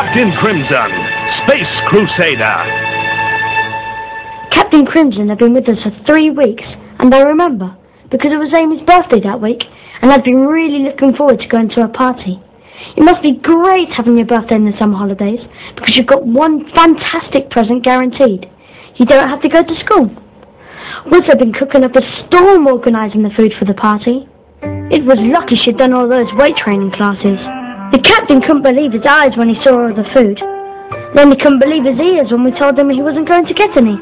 Captain Crimson, Space Crusader. Captain Crimson had been with us for 3 weeks, and I remember, because it was Amy's birthday that week, and I'd been really looking forward to going to her party. It must be great having your birthday in the summer holidays, because you've got one fantastic present guaranteed. You don't have to go to school. Wiz had been cooking up a storm organising the food for the party. It was lucky she'd done all those weight training classes. The captain couldn't believe his eyes when he saw all the food. Then he couldn't believe his ears when we told him he wasn't going to get any.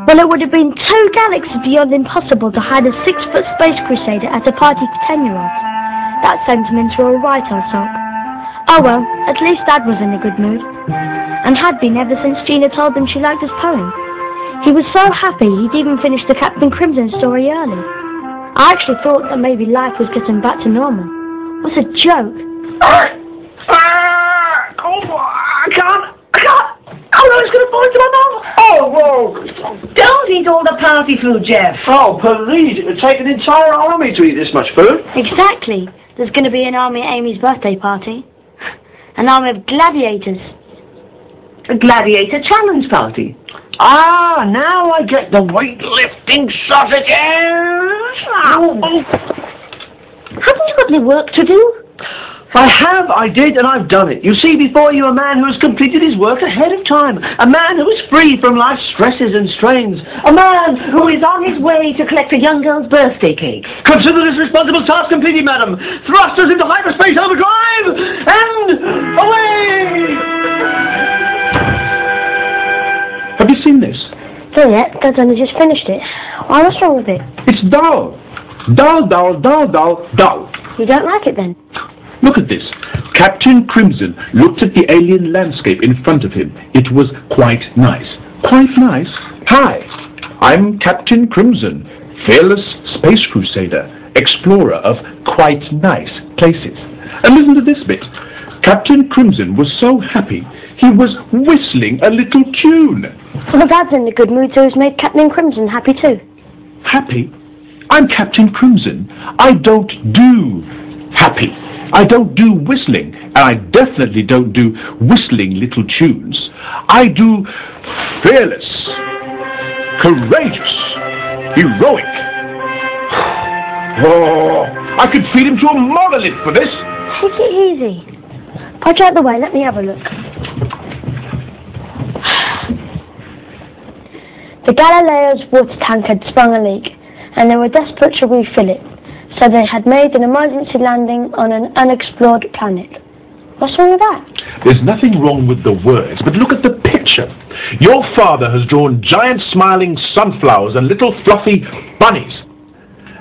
Well, it would have been 2 galaxies beyond impossible to hide a 6-foot space crusader at a party for 10-year-olds. That sent him into a right old sulk. Oh well, at least Dad was in a good mood. And had been ever since Gina told him she liked his poem. He was so happy he'd even finished the Captain Crimson story early. I actually thought that maybe life was getting back to normal. What a joke. I can't. Oh no, it's going to fall into my mouth. Oh, whoa. Don't eat all the party food, Jeff. Oh, please. It would take an entire army to eat this much food. Exactly. There's going to be an army at Amy's birthday party. An army of gladiators. A gladiator challenge party. Ah, now I get the weightlifting sausages. Haven't you got any work to do? I did, and I've done it. You see before you a man who has completed his work ahead of time. A man who is free from life's stresses and strains. A man Who is on his way to collect a young girl's birthday cake. Consider this responsible task completed, madam. Thrust us into hyperspace overdrive, and away! Have you seen this? Not yet. Dad's only just finished it. Why, what's wrong with it? It's dull. Dull, dull, dull, dull, dull. You don't like it then? Look at this. Captain Crimson looked at the alien landscape in front of him. It was quite nice. Quite nice? Hi, I'm Captain Crimson, fearless space crusader, explorer of quite nice places. And listen to this bit. Captain Crimson was so happy, he was whistling a little tune. Well, Dad's in a good mood, so he's made Captain Crimson happy too. Happy? I'm Captain Crimson. I don't do happy. I don't do whistling, and I definitely don't do whistling little tunes. I do fearless, courageous, heroic. Oh, I could feed him to a monolith for this. Take it easy. Podge out the way, let me have a look. The Galileo's water tank had sprung a leak, and they were desperate to refill it. So they had made an emergency landing on an unexplored planet. What's wrong with that? There's nothing wrong with the words, but look at the picture. Your father has drawn giant smiling sunflowers and little fluffy bunnies.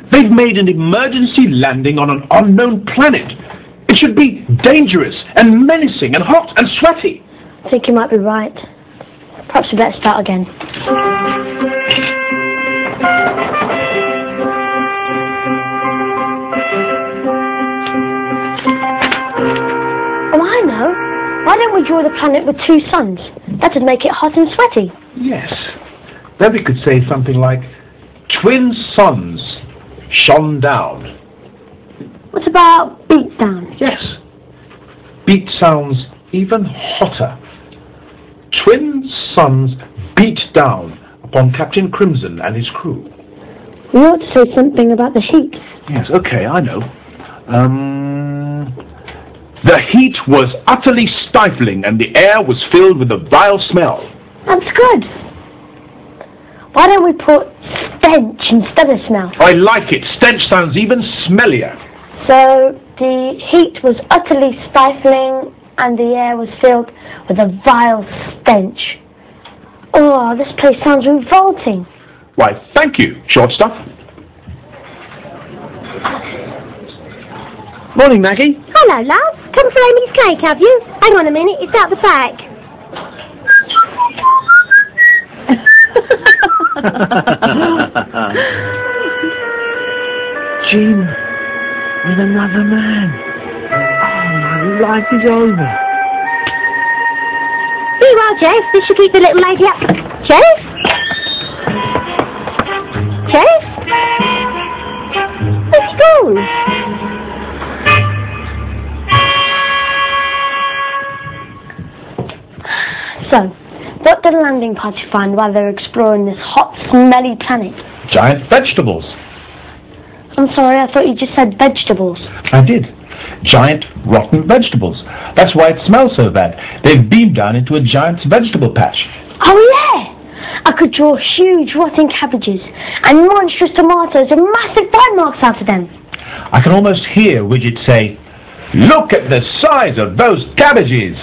They've made an emergency landing on an unknown planet. It should be dangerous and menacing and hot and sweaty. I think you might be right. Perhaps we better start again. Oh, I know. Why don't we draw the planet with 2 suns? That would make it hot and sweaty. Yes. Then we could say something like, twin suns shone down. What about beat down? Yes. Beat sounds even hotter. Twin suns beat down upon Captain Crimson and his crew. We ought to say something about the heat. Yes, okay, I know. The heat was utterly stifling and the air was filled with a vile smell. That's good. Why don't we put stench instead of smell? I like it. Stench sounds even smellier. So the heat was utterly stifling and the air was filled with a vile stench. Oh, this place sounds revolting. Why, thank you, short stuff. Morning, Maggie. Hello, love. Come for Amy's cake, have you? Hang on a minute, it's out the pack. Jean, with another man. Oh, my life is over. Here you are, Jeff. This should keep the little lady up. Jeff? Jeff? Where's he gone? landing party find while they were exploring this hot, smelly planet? Giant vegetables. I'm sorry, I thought you just said vegetables. I did. Giant, rotten vegetables. That's why it smells so bad. They've beamed down into a giant vegetable patch. Oh yeah! I could draw huge rotting cabbages and monstrous tomatoes and massive bite marks out of them. I can almost hear Widget say, "Look at the size of those cabbages!"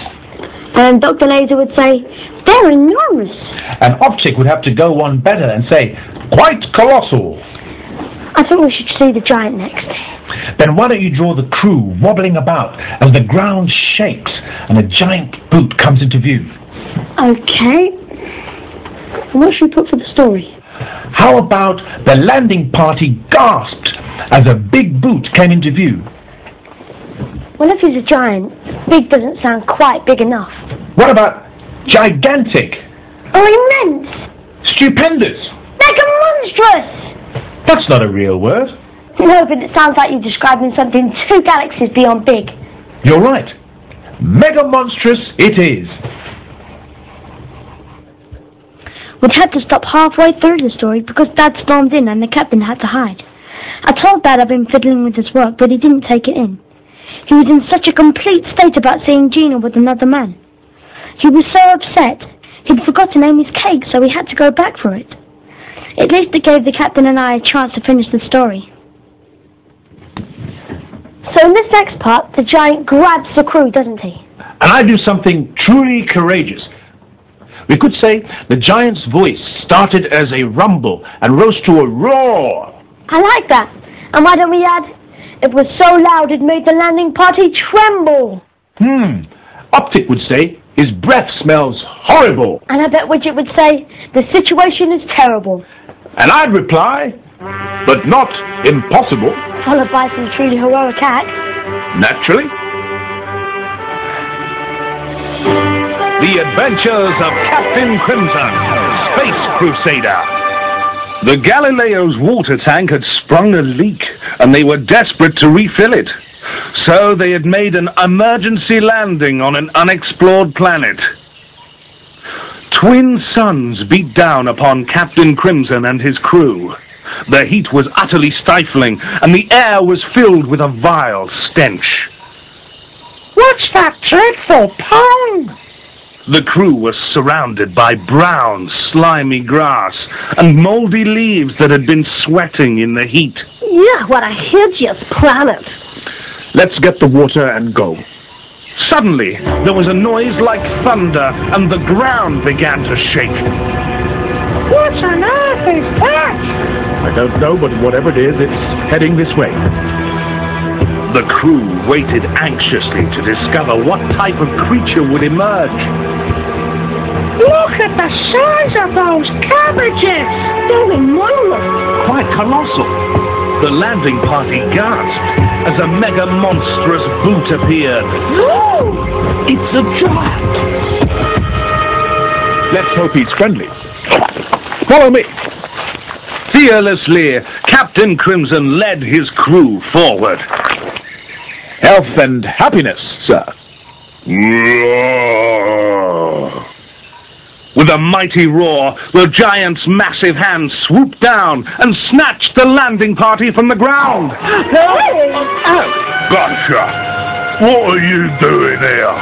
And Dr. Laser would say, "They're enormous." And Optic would have to go one better and say, "Quite colossal." I think we should see the giant next. Then why don't you draw the crew wobbling about as the ground shakes and a giant boot comes into view? Okay. What should we put for the story? How about the landing party gasped as a big boot came into view? Well, if he's a giant, big doesn't sound quite big enough. What about gigantic? Or immense! Stupendous? Mega monstrous! That's not a real word. No, but it sounds like you're describing something 2 galaxies beyond big. You're right. Mega monstrous it is. We'd had to stop halfway through the story because Dad stormed in and the captain had to hide. I told Dad I'd been fiddling with his work, but he didn't take it in. He was in such a complete state about seeing Gina with another man. He was so upset, he'd forgotten Amy's cake, so we had to go back for it. At least it gave the captain and I a chance to finish the story. So in this next part, the giant grabs the crew, doesn't he? And I do something truly courageous. We could say the giant's voice started as a rumble and rose to a roar. I like that. And why don't we add, it was so loud it made the landing party tremble. Optic would say his breath smells horrible. And I bet Widget would say, the situation is terrible. And I'd reply, but not impossible. Followed by some truly heroic acts. Naturally. The Adventures of Captain Crimson, Space Crusader. The Galileo's water tank had sprung a leak, and they were desperate to refill it. So they had made an emergency landing on an unexplored planet. Twin suns beat down upon Captain Crimson and his crew. The heat was utterly stifling, and the air was filled with a vile stench. What's that dreadful pong? The crew was surrounded by brown, slimy grass and mouldy leaves that had been sweating in the heat. Yeah, what a hideous planet. Let's get the water and go. Suddenly, there was a noise like thunder, and the ground began to shake. What on earth is that? I don't know, but whatever it is, it's heading this way. The crew waited anxiously to discover what type of creature would emerge. Look at the size of those cabbages! They're enormous. Quite colossal. The landing party gasped as a mega monstrous boot appeared. No! It's a giant! Let's hope he's friendly. Follow me. Fearlessly, Captain Crimson led his crew forward. Health and happiness, sir. With a mighty roar, the giant's massive hand swooped down and snatched the landing party from the ground. Gotcha! What are you doing here?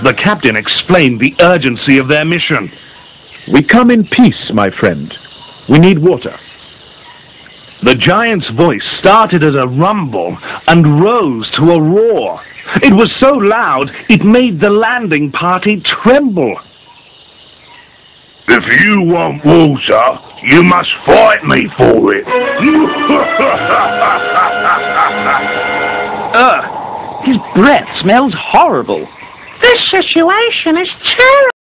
The captain explained the urgency of their mission. We come in peace, my friend. We need water. The giant's voice started as a rumble and rose to a roar. It was so loud, it made the landing party tremble. If you want water, you must fight me for it. His breath smells horrible. This situation is terrible.